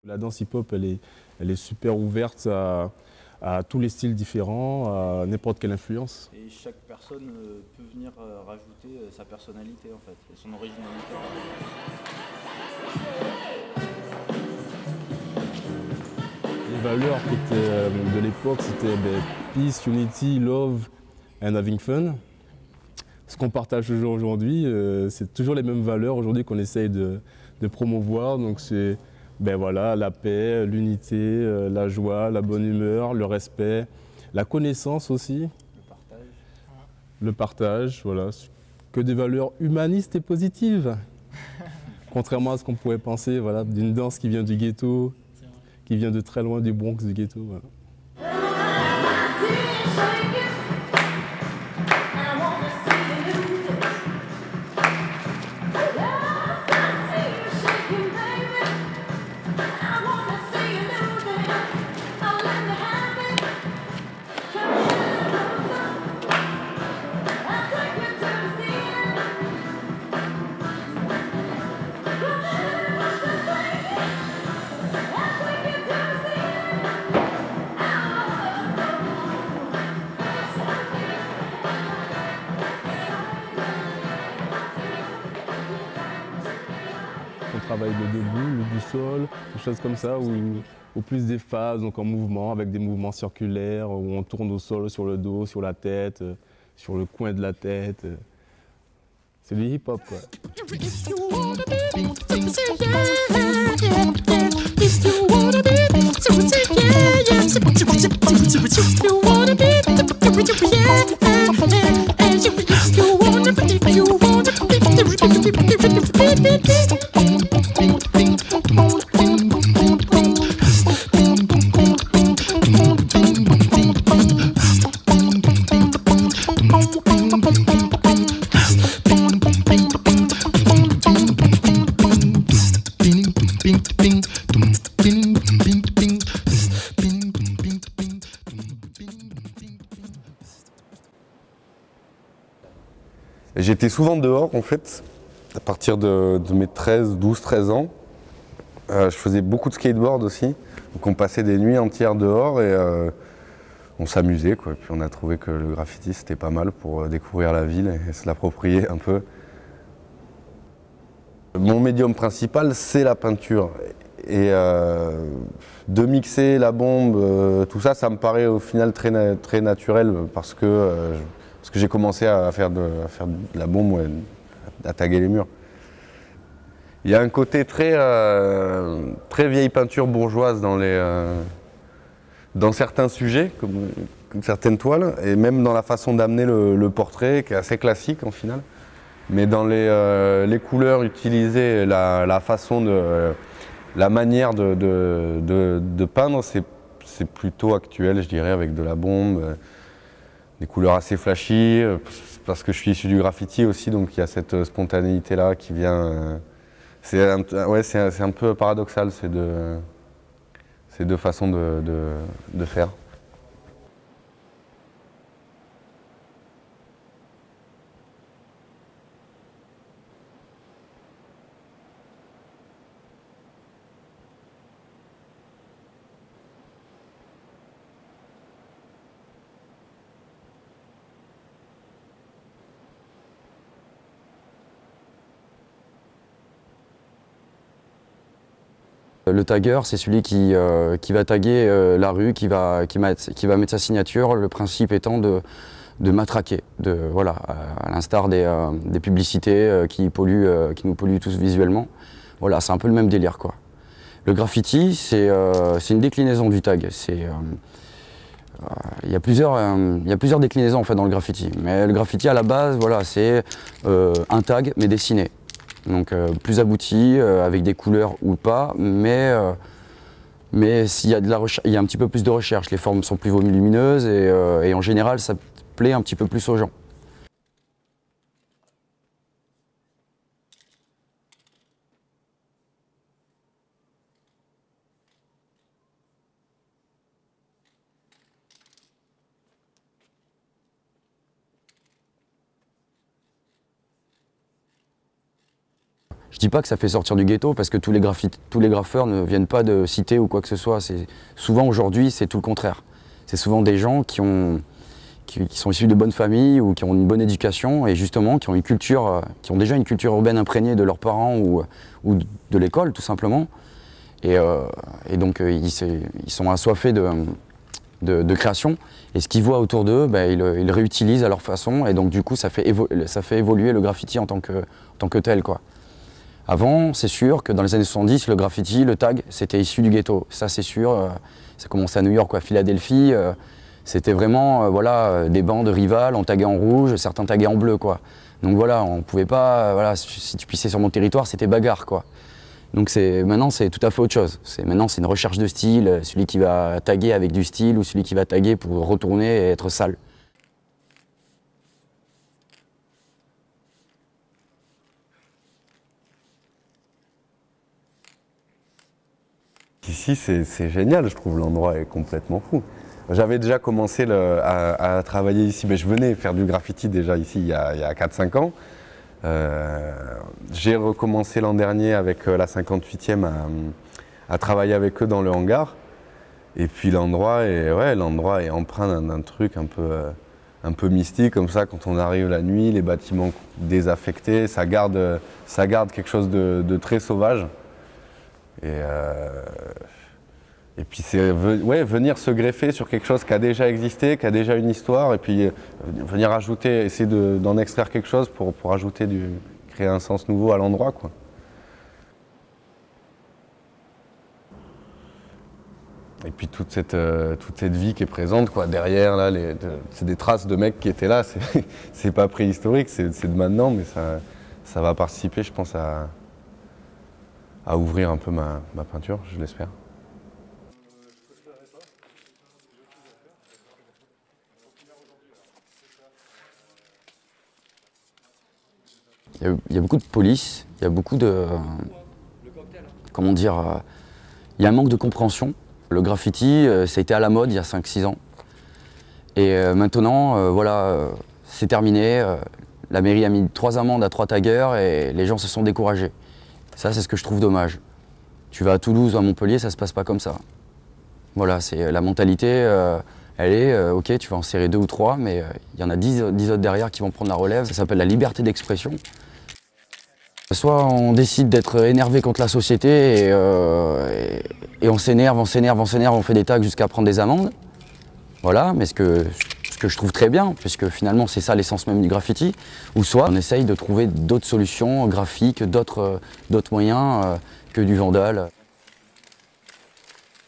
La danse hip-hop, elle est super ouverte à tous les styles différents, à n'importe quelle influence. Et chaque personne peut venir rajouter sa personnalité en fait, et son originalité. Les valeurs qui étaient de l'époque, c'était peace, unity, love and having fun. Ce qu'on partage toujours aujourd'hui, c'est toujours les mêmes valeurs aujourd'hui qu'on essaye de promouvoir. Donc c'est voilà, la paix, l'unité, la joie, la bonne humeur, le respect, la connaissance aussi. Le partage, voilà. Que des valeurs humanistes et positives. Contrairement à ce qu'on pourrait penser, voilà, d'une danse qui vient du ghetto, qui vient de très loin du Bronx, du ghetto. Voilà. On travaille le debout, le du sol, des choses comme ça, ou plus des phases, donc en mouvement, avec des mouvements circulaires, où on tourne au sol, sur le dos, sur la tête, sur le coin de la tête. C'est du hip-hop, quoi. J'étais souvent dehors en fait, à partir de mes 12-13 ans. Je faisais beaucoup de skateboard aussi, donc on passait des nuits entières dehors et on s'amusait quoi. Et puis on a trouvé que le graffiti c'était pas mal pour découvrir la ville et se l'approprier un peu. Mon médium principal c'est la peinture et de mixer la bombe, tout ça, ça me paraît au final très naturel parce que j'ai commencé à faire de la bombe, ouais, à taguer les murs. Il y a un côté très vieille peinture bourgeoise dans certains sujets, comme certaines toiles, et même dans la façon d'amener le portrait, qui est assez classique en final. Mais dans les couleurs utilisées, la façon la manière de peindre, c'est plutôt actuel, je dirais, avec de la bombe. Des couleurs assez flashy, parce que je suis issu du graffiti aussi, donc il y a cette spontanéité-là qui vient. C'est un peu paradoxal ces deux façons de faire. Le tagueur, c'est celui qui va taguer la rue, qui va mettre sa signature, le principe étant de matraquer, voilà, à l'instar des publicités qui nous polluent tous visuellement. Voilà, c'est un peu le même délire, quoi. Le graffiti, c'est une déclinaison du tag. Il y a plusieurs déclinaisons en fait dans le graffiti. Mais le graffiti à la base, voilà, c'est un tag mais dessiné. Donc plus abouti, avec des couleurs ou pas, mais s'il y a il y a un petit peu plus de recherche. Les formes sont plus volumineuses et en général, ça plaît un petit peu plus aux gens. Je dis pas que ça fait sortir du ghetto parce que tous les graffeurs ne viennent pas de cité ou quoi que ce soit. Souvent aujourd'hui, c'est tout le contraire. C'est souvent des gens qui sont issus de bonnes familles ou qui ont une bonne éducation et justement qui ont déjà une culture urbaine imprégnée de leurs parents ou de l'école tout simplement. Et donc ils sont assoiffés de création et ce qu'ils voient autour d'eux, ben, ils le réutilisent à leur façon et donc du coup ça fait évoluer le graffiti en tant que tel, quoi. Avant, c'est sûr que dans les années 70, le graffiti, le tag, c'était issu du ghetto. Ça, c'est sûr. Ça commençait à New York, à Philadelphie. C'était vraiment voilà, des bandes rivales, on taguait en rouge, certains taguaient en bleu, quoi. Donc voilà, on pouvait pas. Voilà, si tu pissais sur mon territoire, c'était bagarre, quoi. Donc maintenant, c'est tout à fait autre chose. Maintenant, c'est une recherche de style, celui qui va taguer avec du style ou celui qui va taguer pour retourner et être sale. Ici, c'est génial, je trouve, l'endroit est complètement fou. J'avais déjà commencé à travailler ici, mais je venais faire du graffiti déjà ici il y a 4-5 ans. J'ai recommencé l'an dernier avec la 58e à travailler avec eux dans le hangar. Et puis l'endroit est empreint d'un truc un peu mystique, comme ça, quand on arrive la nuit, les bâtiments désaffectés, ça garde quelque chose de très sauvage. Et puis c'est venir se greffer sur quelque chose qui a déjà existé, qui a déjà une histoire, et puis venir ajouter, essayer d'en extraire quelque chose pour créer un sens nouveau à l'endroit, quoi. Et puis toute cette vie qui est présente, quoi, derrière, là, c'est des traces de mecs qui étaient là, c'est pas préhistorique, c'est de maintenant, mais ça va participer, je pense, à ouvrir un peu ma peinture, je l'espère. Il y a beaucoup de police, il y a beaucoup de... Comment dire, il y a un manque de compréhension. Le graffiti, ça a été à la mode il y a 5-6 ans. Et maintenant, voilà, c'est terminé. La mairie a mis 3 amendes à 3 taggeurs et les gens se sont découragés. Ça, c'est ce que je trouve dommage. Tu vas à Toulouse ou à Montpellier, ça se passe pas comme ça. Voilà, c'est la mentalité, elle est, ok, tu vas en serrer 2 ou 3, mais il y en a 10 autres derrière qui vont prendre la relève. Ça s'appelle la liberté d'expression. Soit on décide d'être énervé contre la société et on s'énerve, on fait des tags jusqu'à prendre des amendes. Voilà, mais ce que je trouve très bien, puisque finalement c'est ça l'essence même du graffiti. Ou soit on essaye de trouver d'autres solutions graphiques, d'autres moyens que du vandal.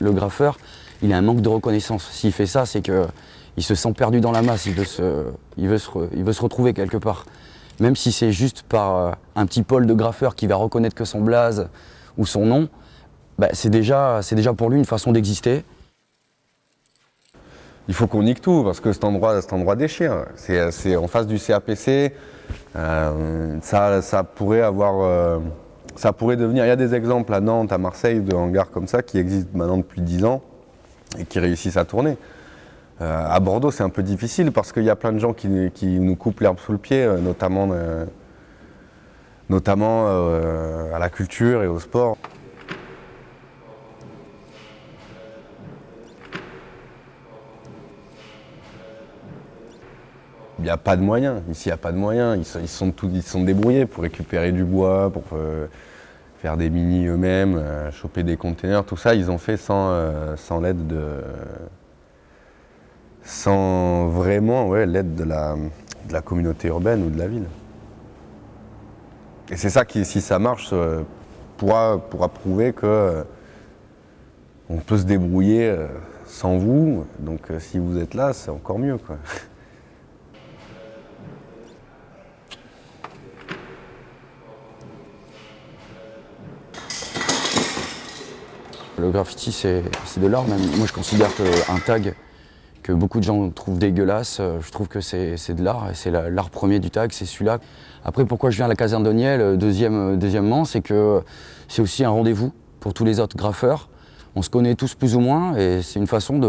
Le graffeur, il a un manque de reconnaissance. S'il fait ça, c'est qu'il se sent perdu dans la masse, il veut se retrouver quelque part. Même si c'est juste par un petit pôle de graffeur qui va reconnaître que son blaze ou son nom, bah c'est déjà pour lui une façon d'exister. Il faut qu'on nique tout, parce que cet endroit déchire. C'est en face du CAPC, ça pourrait devenir... Il y a des exemples à Nantes, à Marseille, de hangars comme ça, qui existent maintenant depuis 10 ans et qui réussissent à tourner. À Bordeaux, c'est un peu difficile parce qu'il y a plein de gens qui nous coupent l'herbe sous le pied, notamment à la culture et au sport. Il n'y a pas de moyens. Ici, il n'y a pas de moyens. Ils sont débrouillés pour récupérer du bois, pour faire des mini eux-mêmes, choper des containers, tout ça, ils ont fait sans l'aide sans vraiment l'aide de la communauté urbaine ou de la ville. Et c'est ça qui, si ça marche, pourra prouver que on peut se débrouiller sans vous. Donc si vous êtes là, c'est encore mieux, quoi. Le graffiti, c'est de l'art. Même moi, je considère qu'un tag que beaucoup de gens trouvent dégueulasse, je trouve que c'est de l'art. C'est l'art premier du tag, c'est celui-là. Après, pourquoi je viens à la caserne d'Oniel, deuxièmement, c'est que c'est aussi un rendez-vous pour tous les autres graffeurs. On se connaît tous plus ou moins et c'est une façon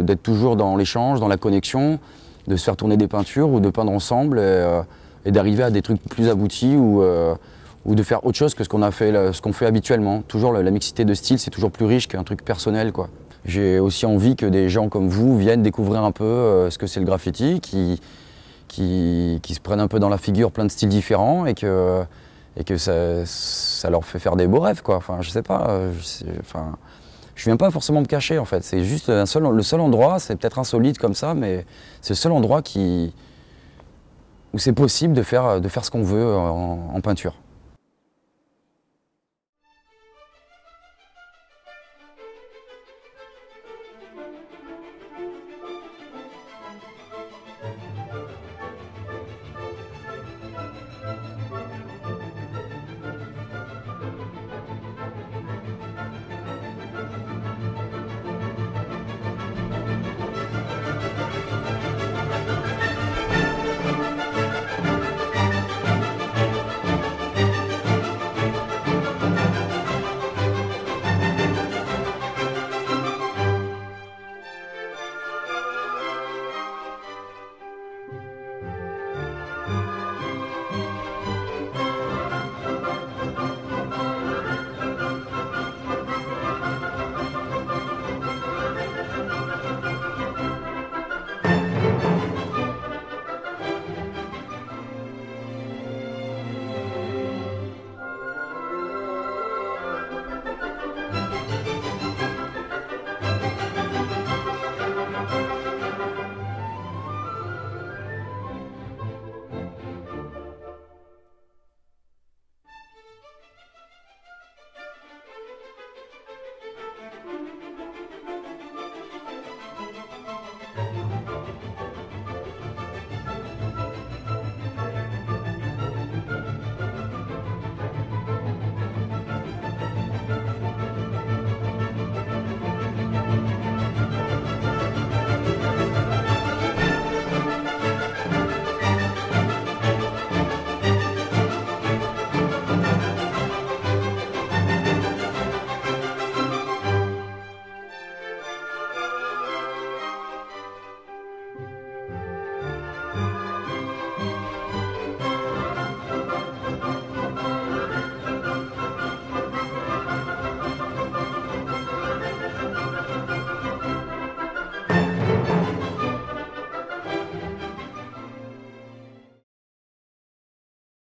d'être toujours dans l'échange, dans la connexion, de se faire tourner des peintures ou de peindre ensemble et d'arriver à des trucs plus aboutis ou de faire autre chose que ce qu'on fait habituellement. Toujours la mixité de style, c'est toujours plus riche qu'un truc personnel, quoi. J'ai aussi envie que des gens comme vous viennent découvrir un peu ce que c'est le graffiti, qui se prennent un peu dans la figure plein de styles différents et que ça leur fait faire des beaux rêves, quoi. Enfin, je sais pas. Je viens pas forcément me cacher, en fait. C'est juste le seul endroit, c'est peut-être insolite comme ça, mais c'est le seul endroit où c'est possible de faire ce qu'on veut en peinture.